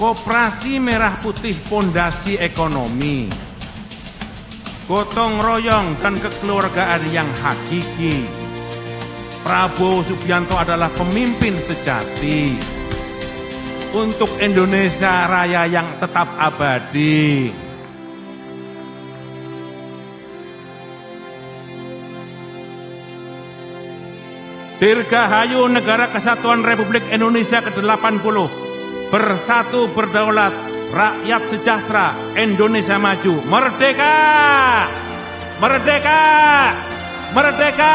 Koperasi Merah Putih Pondasi Ekonomi, gotong royong dan kekeluargaan yang hakiki. Prabowo Subianto adalah pemimpin sejati untuk Indonesia Raya yang tetap abadi. Dirgahayu Negara Kesatuan Republik Indonesia ke-80, bersatu berdaulat, rakyat sejahtera, Indonesia maju, merdeka! Merdeka! Merdeka!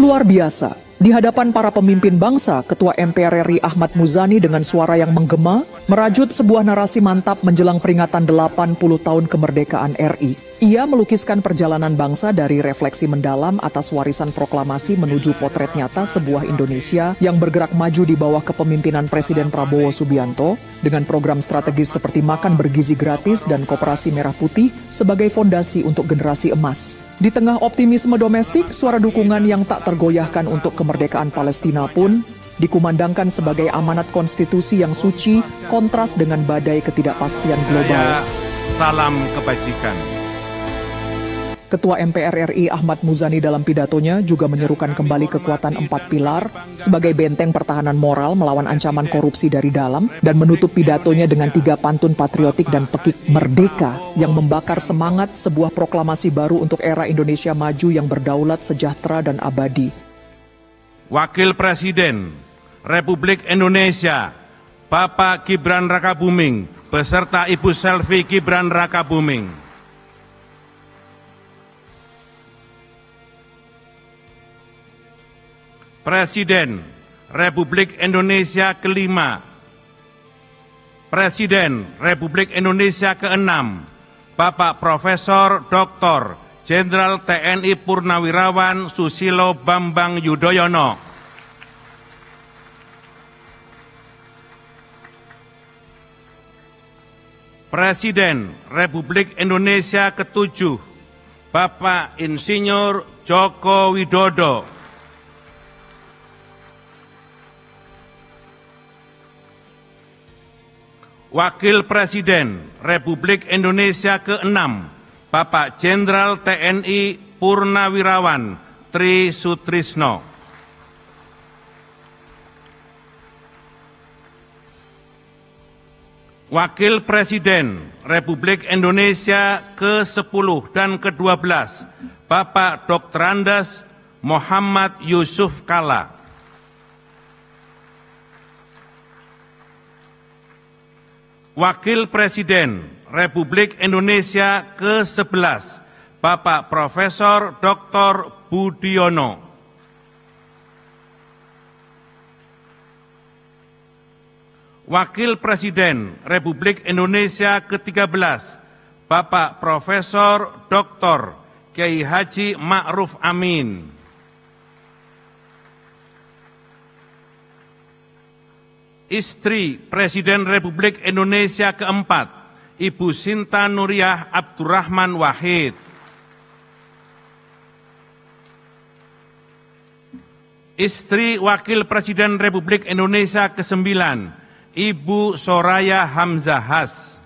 Luar biasa, di hadapan para pemimpin bangsa, Ketua MPR RI Ahmad Muzani dengan suara yang menggema, merajut sebuah narasi mantap menjelang peringatan 80 tahun kemerdekaan RI. Ia melukiskan perjalanan bangsa dari refleksi mendalam atas warisan proklamasi menuju potret nyata sebuah Indonesia yang bergerak maju di bawah kepemimpinan Presiden Prabowo Subianto dengan program strategis seperti makan bergizi gratis dan koperasi merah putih sebagai fondasi untuk generasi emas. Di tengah optimisme domestik, suara dukungan yang tak tergoyahkan untuk kemerdekaan Palestina pun dikumandangkan sebagai amanat konstitusi yang suci kontras dengan badai ketidakpastian global. Salam kebajikan. Ketua MPR RI Ahmad Muzani dalam pidatonya juga menyerukan kembali kekuatan 4 pilar sebagai benteng pertahanan moral melawan ancaman korupsi dari dalam dan menutup pidatonya dengan 3 pantun patriotik dan pekik merdeka yang membakar semangat sebuah proklamasi baru untuk era Indonesia maju yang berdaulat, sejahtera, dan abadi. Wakil Presiden Republik Indonesia Bapak Gibran Rakabuming beserta Ibu Selvi Gibran Rakabuming. Presiden Republik Indonesia ke-5, Presiden Republik Indonesia ke-6, Bapak Profesor Dr. Jenderal TNI Purnawirawan Susilo Bambang Yudhoyono. Presiden Republik Indonesia ke-7, Bapak Insinyur Joko Widodo. Wakil Presiden Republik Indonesia ke-6, Bapak Jenderal TNI Purnawirawan Tri Sutrisno. Wakil Presiden Republik Indonesia ke-10 dan ke-12, Bapak Dr. Andes Muhammad Yusuf Kalla. Wakil Presiden Republik Indonesia ke-11, Bapak Profesor Dr. Budiono. Wakil Presiden Republik Indonesia ke-13, Bapak Profesor Dr. Kiai Haji Ma'ruf Amin. Istri Presiden Republik Indonesia ke-4, Ibu Sinta Nuriyah Abdurrahman Wahid. Istri Wakil Presiden Republik Indonesia ke-9, Ibu Soraya Hamzahas.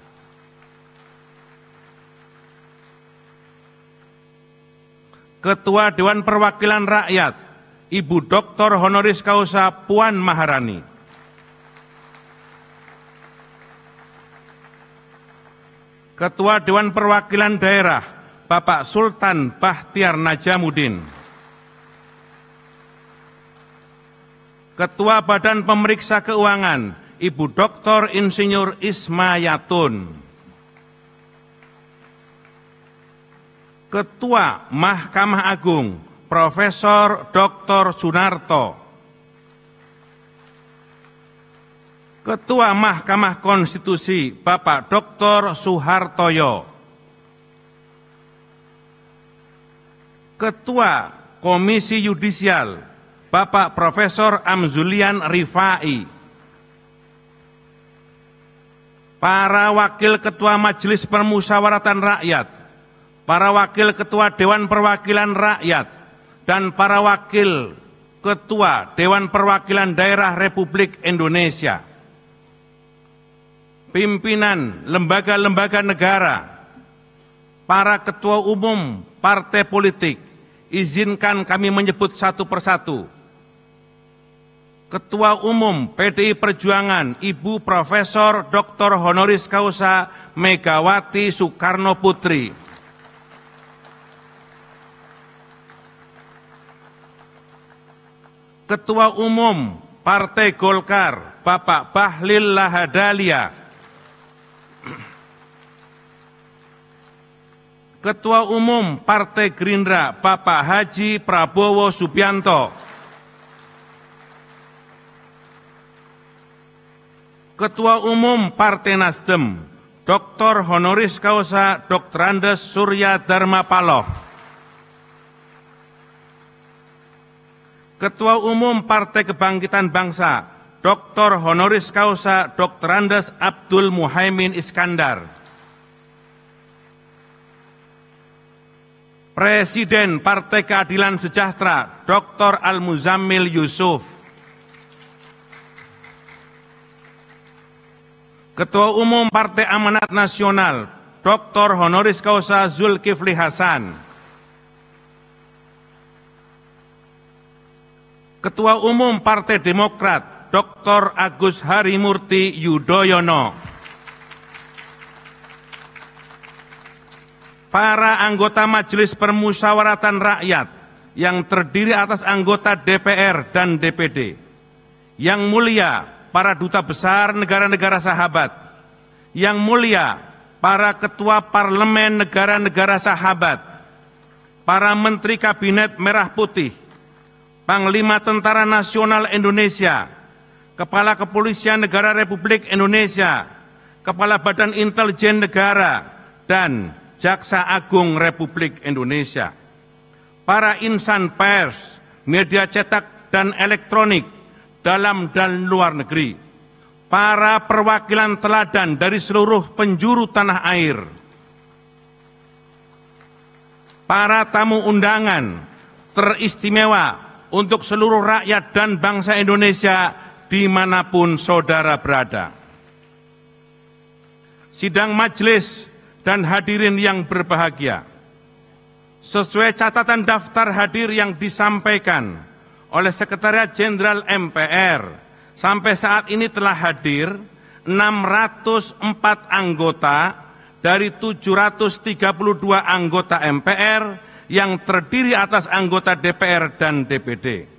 Ketua Dewan Perwakilan Rakyat, Ibu Dr. Honoris Causa Puan Maharani. Ketua Dewan Perwakilan Daerah, Bapak Sultan Bahtiar Najamuddin. Ketua Badan Pemeriksa Keuangan, Ibu Dr. Insinyur Ismayatun. Ketua Mahkamah Agung, Profesor Dr. Sunarto. Ketua Mahkamah Konstitusi, Bapak Dr. Suhartoyo. Ketua Komisi Yudisial, Bapak Profesor Amzulian Rifai. Para Wakil Ketua Majelis Permusyawaratan Rakyat, para Wakil Ketua Dewan Perwakilan Rakyat, dan para Wakil Ketua Dewan Perwakilan Daerah Republik Indonesia. pimpinan lembaga-lembaga negara, para ketua umum partai politik, izinkan kami menyebut satu persatu. Ketua Umum PDI Perjuangan, Ibu Profesor Dr. Honoris Causa Megawati Soekarno Putri. Ketua Umum Partai Golkar, Bapak Bahlil Lahadalia. Ketua Umum Partai Gerindra, Bapak Haji Prabowo Subianto. Ketua Umum Partai Nasdem, Dr. Honoris Causa Dr. Andes Surya Dharma Paloh. Ketua Umum Partai Kebangkitan Bangsa, Dr. Honoris Causa Dr. Andes Abdul Muhaimin Iskandar. Presiden Partai Keadilan Sejahtera, Dr. Al-Muzammil Yusuf. Ketua Umum Partai Amanat Nasional, Dr. Honoris Causa Zulkifli Hasan. Ketua Umum Partai Demokrat, Dr. Agus Harimurti Yudhoyono. Para anggota Majelis Permusyawaratan Rakyat yang terdiri atas anggota DPR dan DPD. Yang mulia, para duta besar negara-negara sahabat, yang mulia para ketua parlemen negara-negara sahabat, para menteri kabinet merah putih, Panglima Tentara Nasional Indonesia, Kepala Kepolisian Negara Republik Indonesia, Kepala Badan Intelijen Negara, dan Jaksa Agung Republik Indonesia, para insan pers, media cetak dan elektronik, dalam dan luar negeri, para perwakilan teladan dari seluruh penjuru tanah air, para tamu undangan teristimewa untuk seluruh rakyat dan bangsa Indonesia dimanapun saudara berada. Sidang majelis dan hadirin yang berbahagia, sesuai catatan daftar hadir yang disampaikan oleh Sekretariat Jenderal MPR, sampai saat ini telah hadir 604 anggota dari 732 anggota MPR yang terdiri atas anggota DPR dan DPD.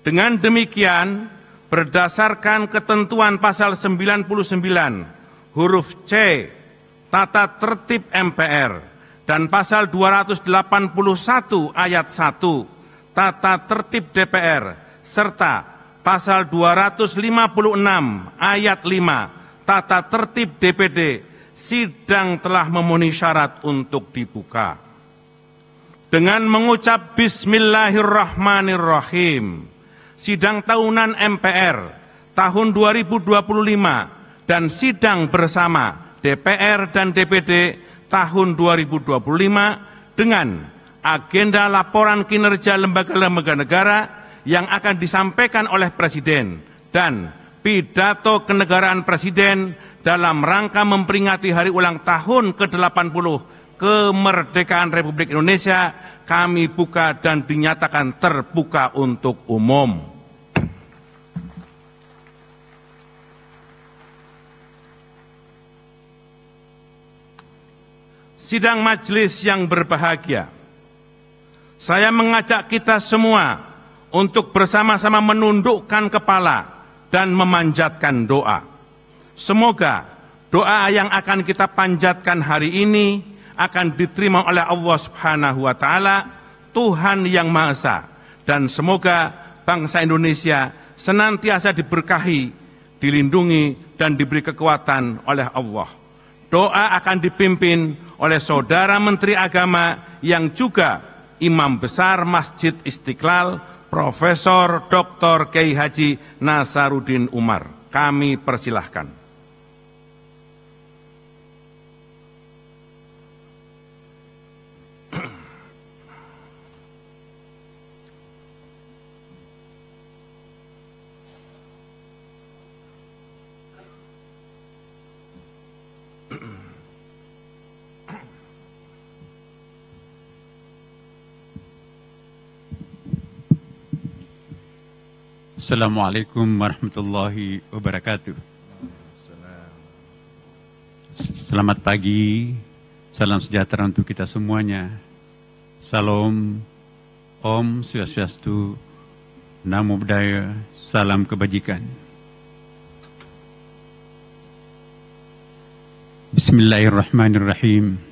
Dengan demikian, berdasarkan ketentuan pasal 99 huruf C Tata Tertib MPR dan pasal 281 ayat 1 Tata Tertib DPR, serta pasal 256 ayat 5 Tata Tertib DPD, sidang telah memenuhi syarat untuk dibuka. Dengan mengucap Bismillahirrahmanirrahim, sidang tahunan MPR tahun 2025 dan sidang bersama DPR dan DPD tahun 2025 dengan agenda laporan kinerja lembaga-lembaga negara yang akan disampaikan oleh Presiden dan pidato kenegaraan Presiden dalam rangka memperingati hari ulang tahun ke-80 kemerdekaan Republik Indonesia, kami buka dan dinyatakan terbuka untuk umum. Sidang majelis yang berbahagia, saya mengajak kita semua untuk bersama-sama menundukkan kepala dan memanjatkan doa. Semoga doa yang akan kita panjatkan hari ini akan diterima oleh Allah Subhanahu wa Ta'ala, Tuhan yang Maha Esa, dan semoga bangsa Indonesia senantiasa diberkahi, dilindungi, dan diberi kekuatan oleh Allah. Doa akan dipimpin oleh Saudara Menteri Agama yang juga Imam Besar Masjid Istiqlal, Profesor Dr. Kiai Haji Nasaruddin Umar. Kami persilahkan. Assalamualaikum warahmatullahi wabarakatuh. Selamat pagi, salam sejahtera untuk kita semuanya. Salam, Om Swastiastu, Namo Buddhaya, salam kebajikan. Bismillahirrahmanirrahim.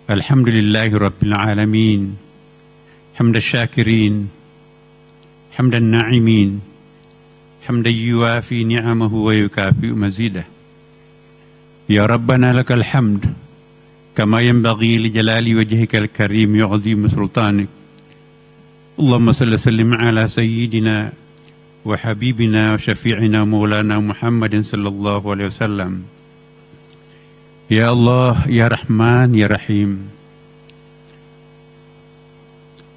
Alhamdulillahi Rabbil Alamin. Hamdan syakirin, hamdan na'imin, hamdan yuwafi ni'amahu wa yukafi'u mazidah. Ya Rabbana lakal hamd, kama yanbaghi li jalali wajhikal karim yu'azim sultanik. Allahumma salli sallim ala sayyidina wa habibina wa syafi'ina maulana Muhammadin sallallahu alaihi wasallam. Ya Allah, Ya Rahman, Ya Rahim.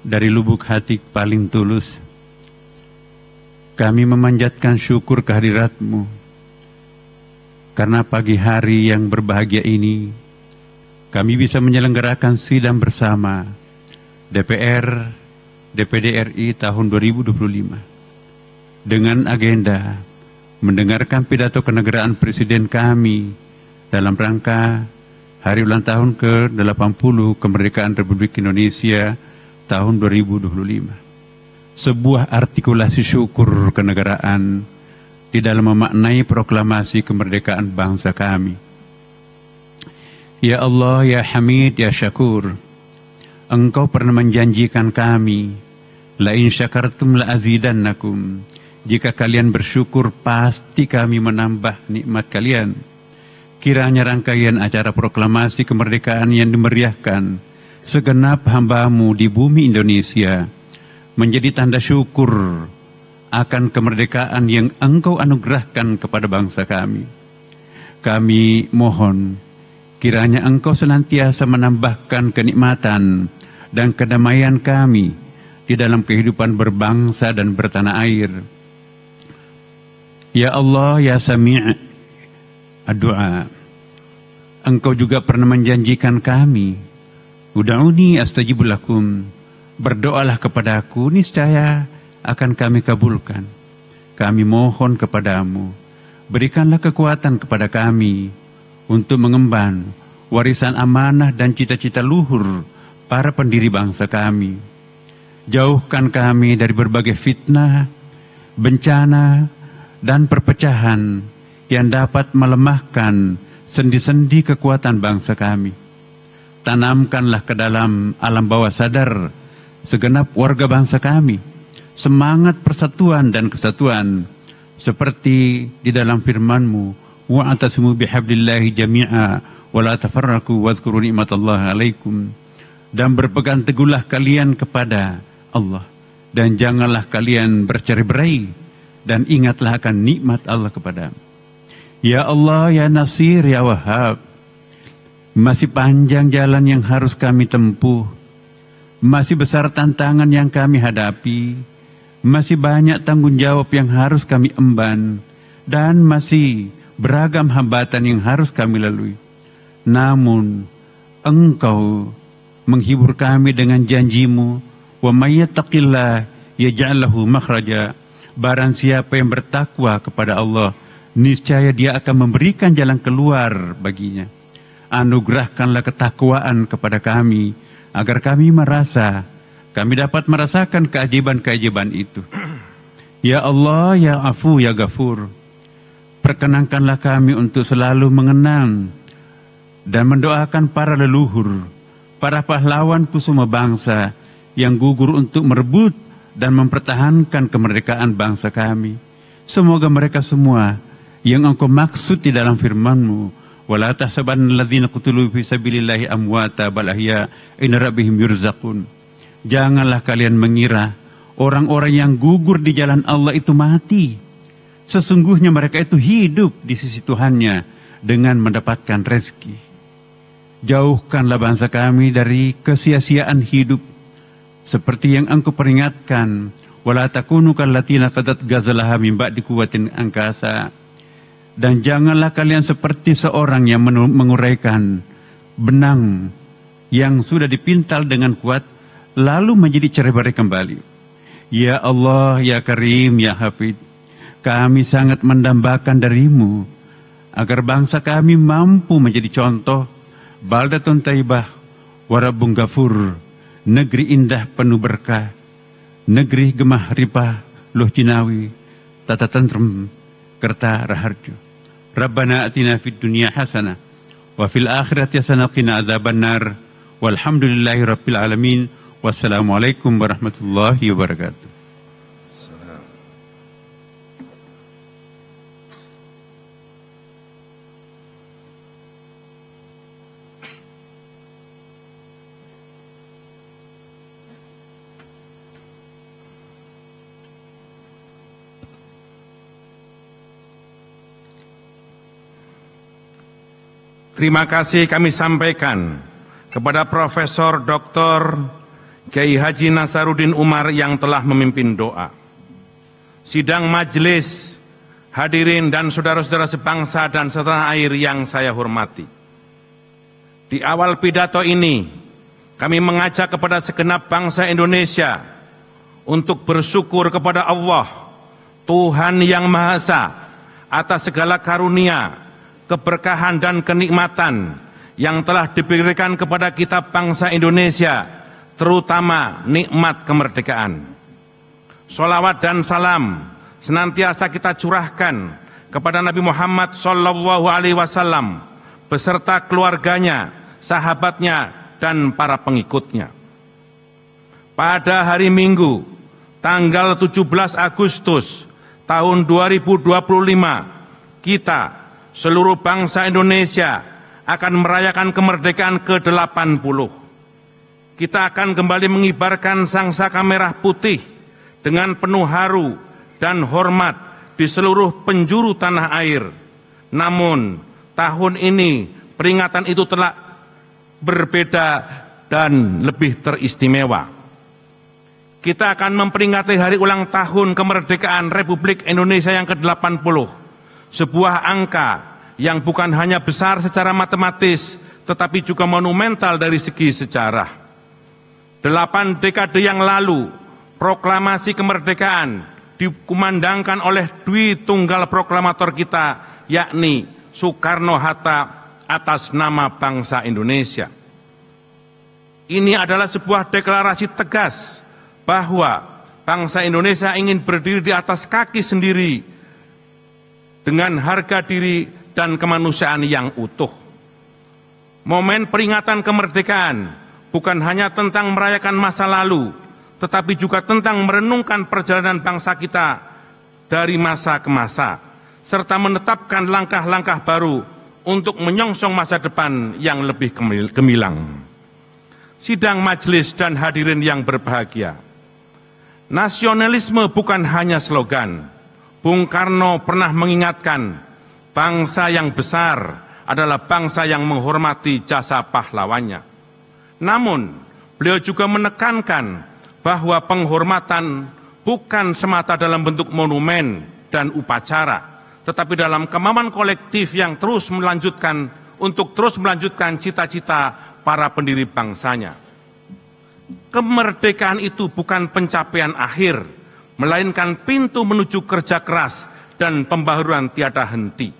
Dari lubuk hati paling tulus, kami memanjatkan syukur kehadirat-Mu. Karena pagi hari yang berbahagia ini, kami bisa menyelenggarakan sidang bersama DPR, DPD RI tahun 2025. Dengan agenda mendengarkan pidato kenegaraan Presiden kami dalam rangka Hari Ulang Tahun ke-80 Kemerdekaan Republik Indonesia tahun 2025. Sebuah artikulasi syukur kenegaraan di dalam memaknai proklamasi kemerdekaan bangsa kami. Ya Allah, Ya Hamid, Ya Syakur, Engkau pernah menjanjikan kami, la in syakartum la azidannakum. Jika kalian bersyukur, pasti kami menambah nikmat kalian. Kiranya rangkaian acara proklamasi kemerdekaan yang dimeriahkan segenap hamba-Mu di bumi Indonesia menjadi tanda syukur akan kemerdekaan yang Engkau anugerahkan kepada bangsa kami. Kami mohon kiranya Engkau senantiasa menambahkan kenikmatan dan kedamaian kami di dalam kehidupan berbangsa dan bertanah air. Ya Allah, Ya Sami' ad-du'a, Engkau juga pernah menjanjikan kami, Ud'uni astajib lakum, berdoalah kepadaku, niscaya akan kami kabulkan. Kami mohon kepadamu, berikanlah kekuatan kepada kami untuk mengemban warisan amanah dan cita-cita luhur para pendiri bangsa kami. Jauhkan kami dari berbagai fitnah, bencana, dan perpecahan yang dapat melemahkan sendi-sendi kekuatan bangsa kami. Tanamkanlah ke dalam alam bawah sadar segenap warga bangsa kami semangat persatuan dan kesatuan seperti di dalam firman-Mu, wa'tasimu bihablillahi jami'a wa la tafarraqu wadhkuru ni'matallahi 'alaikum, dan berpegang teguhlah kalian kepada Allah dan janganlah kalian bercerai-berai dan ingatlah akan nikmat Allah kepadamu. Ya Allah, Ya Nasir, Ya Wahhab, masih panjang jalan yang harus kami tempuh, masih besar tantangan yang kami hadapi, masih banyak tanggung jawab yang harus kami emban, dan masih beragam hambatan yang harus kami lalui. Namun, Engkau menghibur kami dengan janji-Mu, wa may yattaqillah yaj'al lahu makhraja. Barang siapa yang bertakwa kepada Allah, niscaya Dia akan memberikan jalan keluar baginya. Anugerahkanlah ketakwaan kepada kami, agar kami dapat merasakan keajaiban-keajaiban itu. Ya Allah, Ya Afu, Ya Ghafur, perkenankanlah kami untuk selalu mengenang dan mendoakan para leluhur, para pahlawan kusuma bangsa yang gugur untuk merebut dan mempertahankan kemerdekaan bangsa kami. Semoga mereka semua yang Engkau maksud di dalam firman-Mu, wala tahsabanna alladzina qutilu fi sabilillahi amwata bal ahya inna rabbihim yurzaqun. Janganlah kalian mengira orang-orang yang gugur di jalan Allah itu mati. Sesungguhnya mereka itu hidup di sisi Tuhannya dengan mendapatkan rezeki. Jauhkanlah bangsa kami dari kesia-siaan hidup, seperti yang Engkau peringatkan, wala takunu kallatina qadat ghazalaha min ba'di quwwatin angkasa. Dan janganlah kalian seperti seorang yang menguraikan benang yang sudah dipintal dengan kuat, lalu menjadi cerai-berai kembali. Ya Allah, ya Karim, ya Hafid, kami sangat mendambakan darimu agar bangsa kami mampu menjadi contoh baldatun taibah warabung gafur, negeri indah penuh berkah, negeri gemah ripah luh jinawi, tata tentrem kerta raharjo. Rabbana atina fid dunya hasanah wa fil akhirati hasanah qina adzabannar. Walhamdulillahi rabbil alamin. Wassalamualaikum warahmatullahi wabarakatuh. Terima kasih kami sampaikan kepada Profesor Dr. Kiai Haji Nasaruddin Umar yang telah memimpin doa. Sidang majelis, hadirin dan saudara-saudara sebangsa dan setanah air yang saya hormati. Di awal pidato ini, kami mengajak kepada segenap bangsa Indonesia untuk bersyukur kepada Allah, Tuhan yang Maha Esa, atas segala karunia, keberkahan dan kenikmatan yang telah diberikan kepada kita bangsa Indonesia, terutama nikmat kemerdekaan. Sholawat dan salam senantiasa kita curahkan kepada Nabi Muhammad SAW beserta keluarganya, sahabatnya, dan para pengikutnya. Pada hari Minggu, tanggal 17 Agustus tahun 2025, kita, seluruh bangsa Indonesia, akan merayakan kemerdekaan ke-80. Kita akan kembali mengibarkan sangsaka merah putih dengan penuh haru dan hormat di seluruh penjuru tanah air. Namun, tahun ini peringatan itu telah berbeda dan lebih teristimewa. Kita akan memperingati hari ulang tahun kemerdekaan Republik Indonesia yang ke-80, sebuah angka yang bukan hanya besar secara matematis, tetapi juga monumental dari segi sejarah. 8 dekade yang lalu, proklamasi kemerdekaan dikumandangkan oleh Dwi Tunggal Proklamator kita, yakni Soekarno-Hatta, atas nama bangsa Indonesia. Ini adalah sebuah deklarasi tegas bahwa bangsa Indonesia ingin berdiri di atas kaki sendiri dengan harga diri dan kemanusiaan yang utuh. Momen peringatan kemerdekaan bukan hanya tentang merayakan masa lalu, tetapi juga tentang merenungkan perjalanan bangsa kita dari masa ke masa, serta menetapkan langkah-langkah baru untuk menyongsong masa depan yang lebih gemilang. Sidang majelis dan hadirin yang berbahagia, nasionalisme bukan hanya slogan. Bung Karno pernah mengingatkan, bangsa yang besar adalah bangsa yang menghormati jasa pahlawannya. Namun, beliau juga menekankan bahwa penghormatan bukan semata dalam bentuk monumen dan upacara, tetapi dalam kemampuan kolektif yang terus melanjutkan cita-cita para pendiri bangsanya. Kemerdekaan itu bukan pencapaian akhir, melainkan pintu menuju kerja keras dan pembaharuan tiada henti.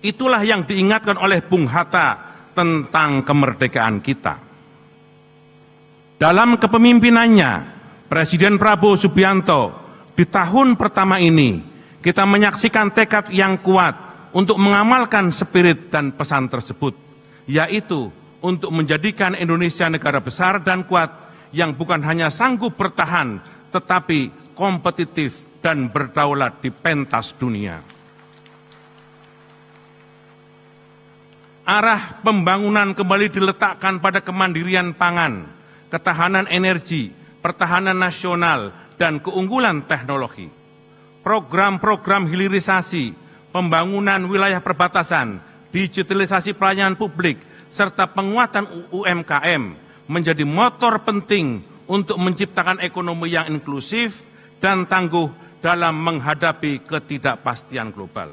Itulah yang diingatkan oleh Bung Hatta tentang kemerdekaan kita. Dalam kepemimpinannya, Presiden Prabowo Subianto, di tahun pertama ini, kita menyaksikan tekad yang kuat untuk mengamalkan spirit dan pesan tersebut, yaitu untuk menjadikan Indonesia negara besar dan kuat yang bukan hanya sanggup bertahan, tetapi kompetitif dan berdaulat di pentas dunia. Arah pembangunan kembali diletakkan pada kemandirian pangan, ketahanan energi, pertahanan nasional, dan keunggulan teknologi. Program-program hilirisasi, pembangunan wilayah perbatasan, digitalisasi pelayanan publik, serta penguatan UMKM menjadi motor penting untuk menciptakan ekonomi yang inklusif dan tangguh dalam menghadapi ketidakpastian global.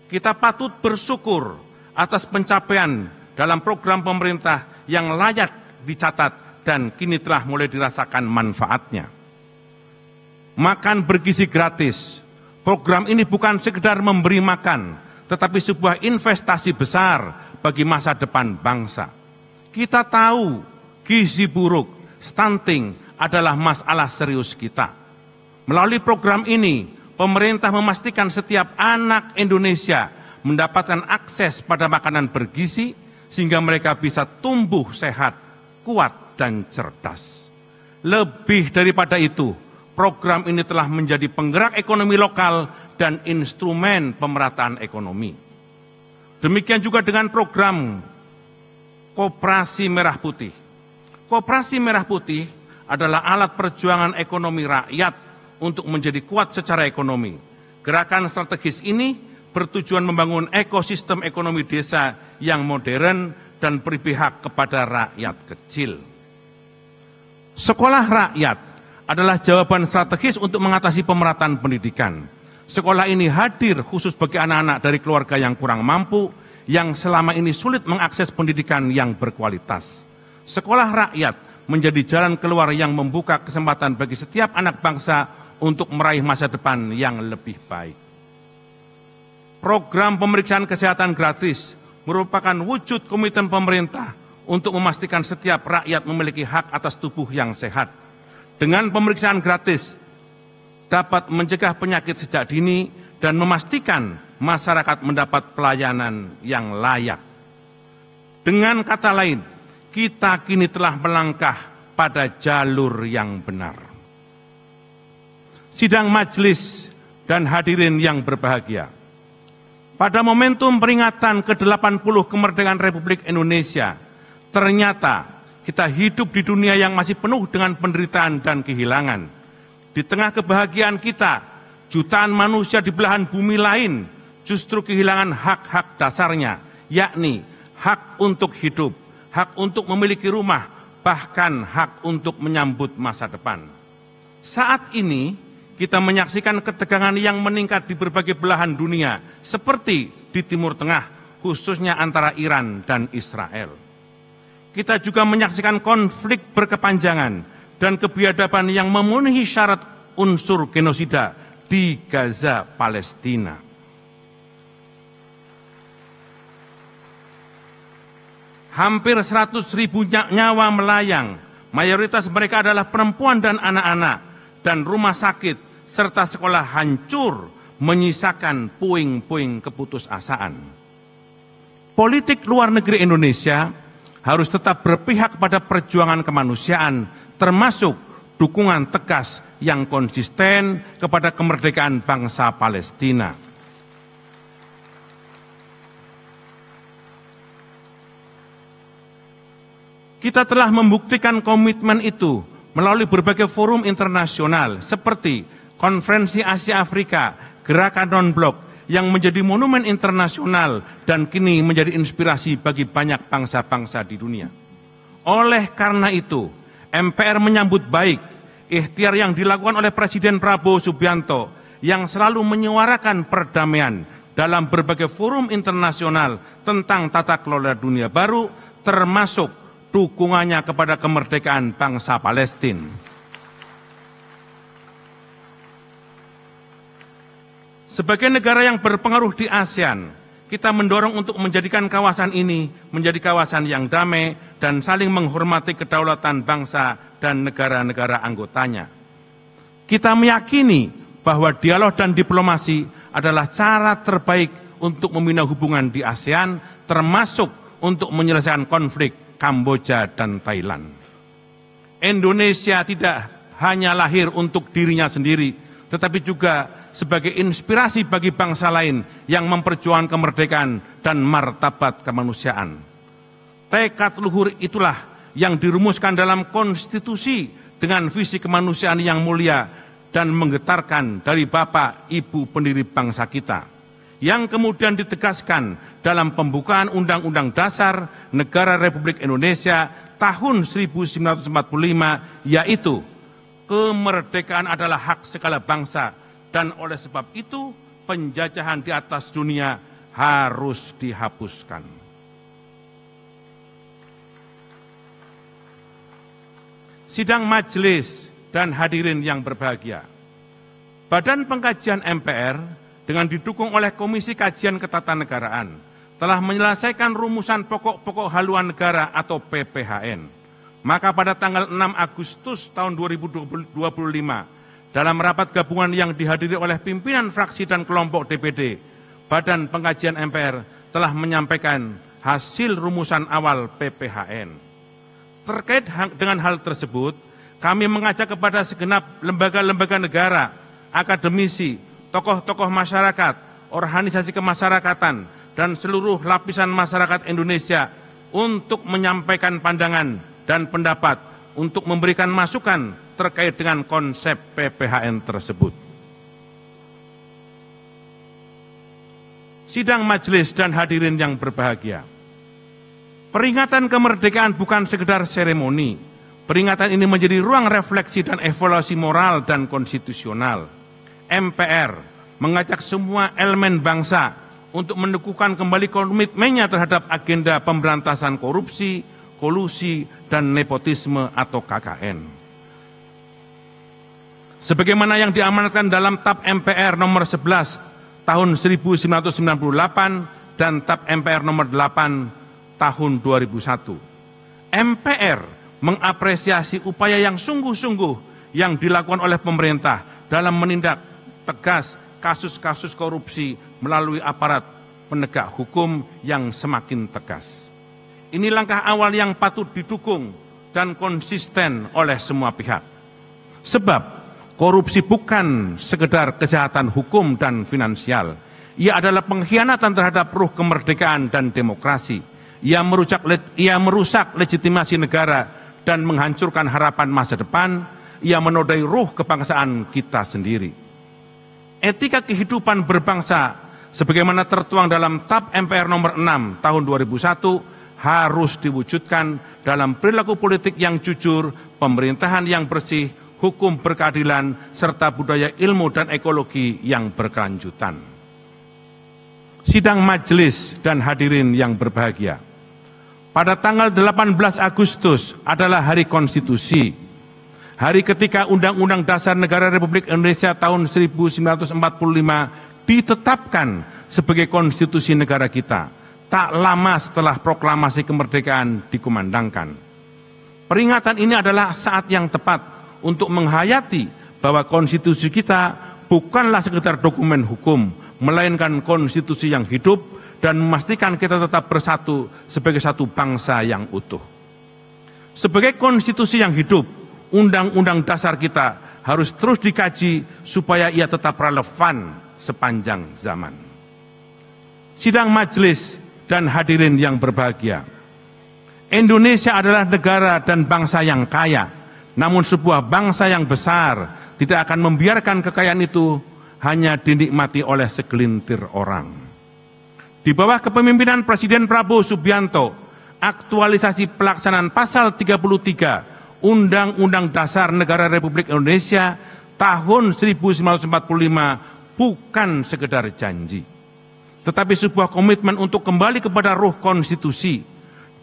Kita patut bersyukur atas pencapaian dalam program pemerintah yang layak dicatat dan kini telah mulai dirasakan manfaatnya. makan bergizi gratis. Program ini bukan sekedar memberi makan, tetapi sebuah investasi besar bagi masa depan bangsa. Kita tahu gizi buruk, stunting adalah masalah serius kita. Melalui program ini, pemerintah memastikan setiap anak Indonesia mendapatkan akses pada makanan bergizi sehingga mereka bisa tumbuh sehat, kuat, dan cerdas. Lebih daripada itu, program ini telah menjadi penggerak ekonomi lokal dan instrumen pemerataan ekonomi. Demikian juga dengan program Koperasi Merah Putih. Koperasi Merah Putih adalah alat perjuangan ekonomi rakyat untuk menjadi kuat secara ekonomi. Gerakan strategis ini bertujuan membangun ekosistem ekonomi desa yang modern dan berpihak kepada rakyat kecil. Sekolah rakyat adalah jawaban strategis untuk mengatasi pemerataan pendidikan. Sekolah ini hadir khusus bagi anak-anak dari keluarga yang kurang mampu, yang selama ini sulit mengakses pendidikan yang berkualitas. Sekolah rakyat menjadi jalan keluar yang membuka kesempatan bagi setiap anak bangsa untuk meraih masa depan yang lebih baik. Program pemeriksaan kesehatan gratis merupakan wujud komitmen pemerintah untuk memastikan setiap rakyat memiliki hak atas tubuh yang sehat. Dengan pemeriksaan gratis dapat mencegah penyakit sejak dini dan memastikan masyarakat mendapat pelayanan yang layak. Dengan kata lain, kita kini telah melangkah pada jalur yang benar. Sidang majelis dan hadirin yang berbahagia, pada momentum peringatan ke-80 kemerdekaan Republik Indonesia, ternyata kita hidup di dunia yang masih penuh dengan penderitaan dan kehilangan. Di tengah kebahagiaan kita, jutaan manusia di belahan bumi lain justru kehilangan hak-hak dasarnya, yakni hak untuk hidup, hak untuk memiliki rumah, bahkan hak untuk menyambut masa depan. Saat ini, kita menyaksikan ketegangan yang meningkat di berbagai belahan dunia, seperti di Timur Tengah, khususnya antara Iran dan Israel. Kita juga menyaksikan konflik berkepanjangan dan kebiadaban yang memenuhi syarat unsur genosida di Gaza, Palestina. Hampir 100.000 nyawa melayang, mayoritas mereka adalah perempuan dan anak-anak, dan rumah sakit serta sekolah hancur menyisakan puing-puing keputusasaan. Politik luar negeri Indonesia harus tetap berpihak pada perjuangan kemanusiaan, termasuk dukungan tegas yang konsisten kepada kemerdekaan bangsa Palestina. Kita telah membuktikan komitmen itu melalui berbagai forum internasional seperti Konferensi Asia Afrika, Gerakan Non-Blok yang menjadi monumen internasional dan kini menjadi inspirasi bagi banyak bangsa-bangsa di dunia. Oleh karena itu, MPR menyambut baik ikhtiar yang dilakukan oleh Presiden Prabowo Subianto yang selalu menyuarakan perdamaian dalam berbagai forum internasional tentang tata kelola dunia baru, termasuk dukungannya kepada kemerdekaan bangsa Palestina. Sebagai negara yang berpengaruh di ASEAN, kita mendorong untuk menjadikan kawasan ini menjadi kawasan yang damai dan saling menghormati kedaulatan bangsa dan negara-negara anggotanya. Kita meyakini bahwa dialog dan diplomasi adalah cara terbaik untuk membina hubungan di ASEAN, termasuk untuk menyelesaikan konflik Kamboja dan Thailand. Indonesia tidak hanya lahir untuk dirinya sendiri, tetapi juga sebagai inspirasi bagi bangsa lain yang memperjuangkan kemerdekaan dan martabat kemanusiaan. Tekad luhur itulah yang dirumuskan dalam konstitusi dengan visi kemanusiaan yang mulia dan menggetarkan dari Bapak Ibu pendiri bangsa kita, yang kemudian ditegaskan dalam pembukaan Undang-Undang Dasar Negara Republik Indonesia tahun 1945, yaitu kemerdekaan adalah hak segala bangsa, dan oleh sebab itu penjajahan di atas dunia harus dihapuskan. Sidang majelis dan hadirin yang berbahagia, Badan Pengkajian MPR dengan didukung oleh Komisi Kajian Ketatanegaraan telah menyelesaikan rumusan pokok-pokok haluan negara atau PPHN. Maka pada tanggal 6 Agustus tahun 2025, dalam rapat gabungan yang dihadiri oleh pimpinan fraksi dan kelompok DPD, Badan Pengkajian MPR telah menyampaikan hasil rumusan awal PPHN. Terkait dengan hal tersebut, kami mengajak kepada segenap lembaga-lembaga negara, akademisi, tokoh-tokoh masyarakat, organisasi kemasyarakatan, dan seluruh lapisan masyarakat Indonesia untuk menyampaikan pandangan dan pendapat untuk memberikan masukan terkait dengan konsep PPHN tersebut. Sidang majelis dan hadirin yang berbahagia, peringatan kemerdekaan bukan sekedar seremoni. Peringatan ini menjadi ruang refleksi dan evaluasi moral dan konstitusional. MPR mengajak semua elemen bangsa untuk meneguhkan kembali komitmennya terhadap agenda pemberantasan korupsi, kolusi, dan nepotisme atau KKN. Sebagaimana yang diamanatkan dalam TAP MPR nomor 11 tahun 1998 dan TAP MPR nomor 8 tahun 2001. MPR mengapresiasi upaya yang sungguh-sungguh yang dilakukan oleh pemerintah dalam menindak tegas kasus-kasus korupsi melalui aparat penegak hukum yang semakin tegas. Ini langkah awal yang patut didukung dan konsisten oleh semua pihak. Sebab korupsi bukan sekedar kejahatan hukum dan finansial. Ia adalah pengkhianatan terhadap ruh kemerdekaan dan demokrasi. Ia merusak legitimasi negara dan menghancurkan harapan masa depan. Ia menodai ruh kebangsaan kita sendiri. Etika kehidupan berbangsa sebagaimana tertuang dalam TAP MPR nomor 6 tahun 2001 harus diwujudkan dalam perilaku politik yang jujur, pemerintahan yang bersih, hukum berkeadilan, serta budaya ilmu dan ekologi yang berkelanjutan. Sidang majelis dan hadirin yang berbahagia, pada tanggal 18 Agustus adalah Hari Konstitusi. Hari ketika Undang-Undang Dasar Negara Republik Indonesia tahun 1945 ditetapkan sebagai konstitusi negara kita, tak lama setelah proklamasi kemerdekaan dikumandangkan. Peringatan ini adalah saat yang tepat untuk menghayati bahwa konstitusi kita bukanlah sekedar dokumen hukum, melainkan konstitusi yang hidup dan memastikan kita tetap bersatu sebagai satu bangsa yang utuh. Sebagai konstitusi yang hidup, Undang-Undang Dasar kita harus terus dikaji supaya ia tetap relevan sepanjang zaman. Sidang majelis dan hadirin yang berbahagia, Indonesia adalah negara dan bangsa yang kaya, namun sebuah bangsa yang besar tidak akan membiarkan kekayaan itu hanya dinikmati oleh segelintir orang. Di bawah kepemimpinan Presiden Prabowo Subianto, aktualisasi pelaksanaan pasal 33 Undang-Undang Dasar Negara Republik Indonesia tahun 1945 bukan sekedar janji, tetapi sebuah komitmen untuk kembali kepada ruh konstitusi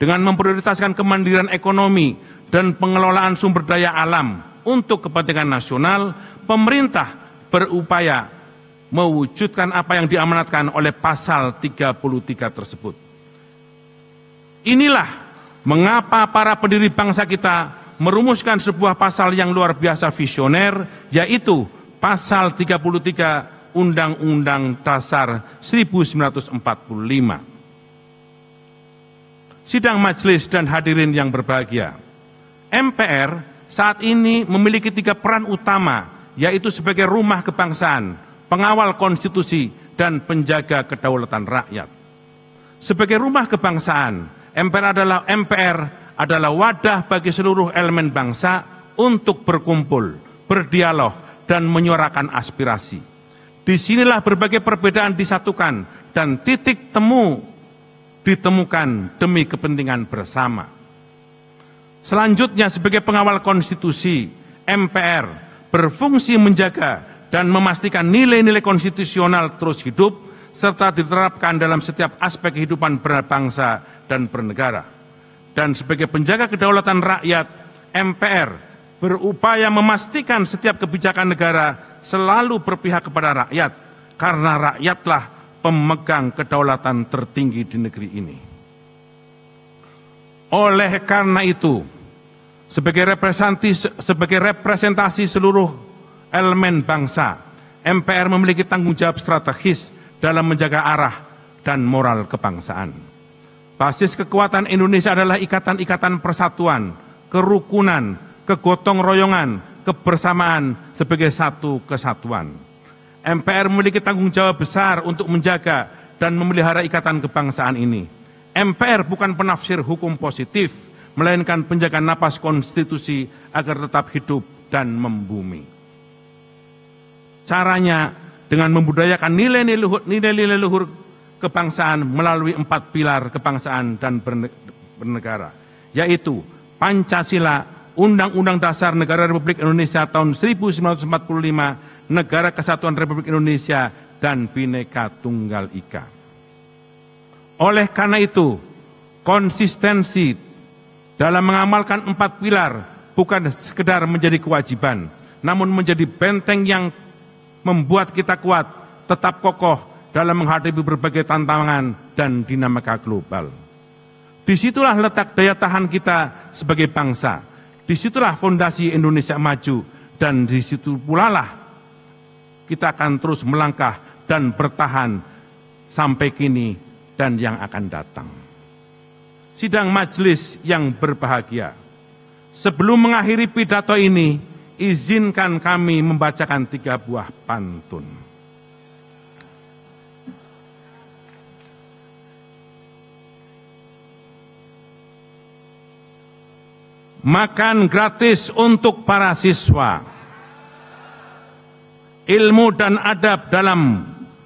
dengan memprioritaskan kemandirian ekonomi dan pengelolaan sumber daya alam untuk kepentingan nasional. Pemerintah berupaya mewujudkan apa yang diamanatkan oleh pasal 33 tersebut. Inilah mengapa para pendiri bangsa kita merumuskan sebuah pasal yang luar biasa visioner, yaitu pasal 33 Undang-Undang Dasar 1945. Sidang majelis dan hadirin yang berbahagia, MPR saat ini memiliki 3 peran utama, yaitu sebagai rumah kebangsaan, pengawal konstitusi, dan penjaga kedaulatan rakyat. Sebagai rumah kebangsaan, MPR adalah wadah bagi seluruh elemen bangsa untuk berkumpul, berdialog, dan menyuarakan aspirasi. Disinilah berbagai perbedaan disatukan dan titik temu ditemukan demi kepentingan bersama. Selanjutnya, sebagai pengawal konstitusi, MPR berfungsi menjaga dan memastikan nilai-nilai konstitusional terus hidup serta diterapkan dalam setiap aspek kehidupan berbangsa dan bernegara. Dan sebagai penjaga kedaulatan rakyat, MPR berupaya memastikan setiap kebijakan negara selalu berpihak kepada rakyat, karena rakyatlah pemegang kedaulatan tertinggi di negeri ini. Oleh karena itu, sebagai representasi seluruh elemen bangsa, MPR memiliki tanggung jawab strategis dalam menjaga arah dan moral kebangsaan. Basis kekuatan Indonesia adalah ikatan-ikatan persatuan, kerukunan, kegotong royongan, kebersamaan sebagai satu kesatuan. MPR memiliki tanggung jawab besar untuk menjaga dan memelihara ikatan kebangsaan ini. MPR bukan penafsir hukum positif, melainkan penjaga napas konstitusi agar tetap hidup dan membumi. Caranya dengan membudayakan nilai-nilai luhur kebangsaan melalui 4 pilar kebangsaan dan bernegara, yaitu Pancasila, Undang-Undang Dasar Negara Republik Indonesia tahun 1945, Negara Kesatuan Republik Indonesia, dan Bhinneka Tunggal Ika. Oleh karena itu, konsistensi dalam mengamalkan 4 pilar bukan sekedar menjadi kewajiban, namun menjadi benteng yang membuat kita kuat, tetap kokoh dalam menghadapi berbagai tantangan dan dinamika global. Disitulah letak daya tahan kita sebagai bangsa, disitulah fondasi Indonesia maju, dan disitu pula lah kita akan terus melangkah dan bertahan sampai kini dan yang akan datang. Sidang majelis yang berbahagia, sebelum mengakhiri pidato ini, izinkan kami membacakan 3 buah pantun. Makan gratis untuk para siswa. Ilmu dan adab dalam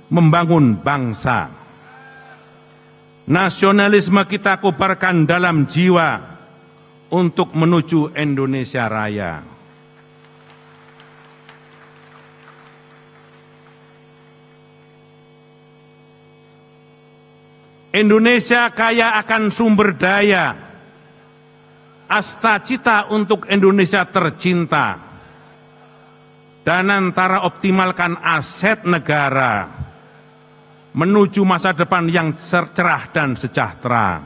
membangun bangsa. Nasionalisme kita kobarkan dalam jiwa untuk menuju Indonesia Raya. Indonesia kaya akan sumber daya. Asta cita untuk Indonesia tercinta. Dan antara optimalkan aset negara menuju masa depan yang cerah dan sejahtera.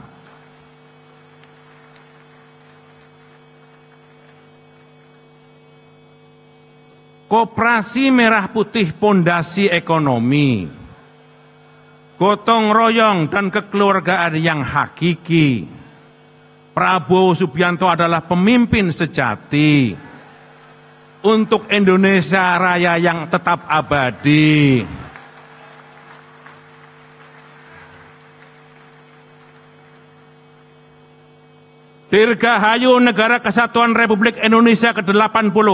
Koperasi merah putih pondasi ekonomi, gotong royong dan kekeluargaan yang hakiki. Prabowo Subianto adalah pemimpin sejati untuk Indonesia Raya yang tetap abadi. Dirgahayu Negara Kesatuan Republik Indonesia ke-80,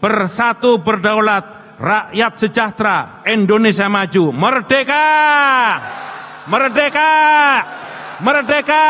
bersatu berdaulat, rakyat sejahtera, Indonesia maju, merdeka! Merdeka! Merdeka!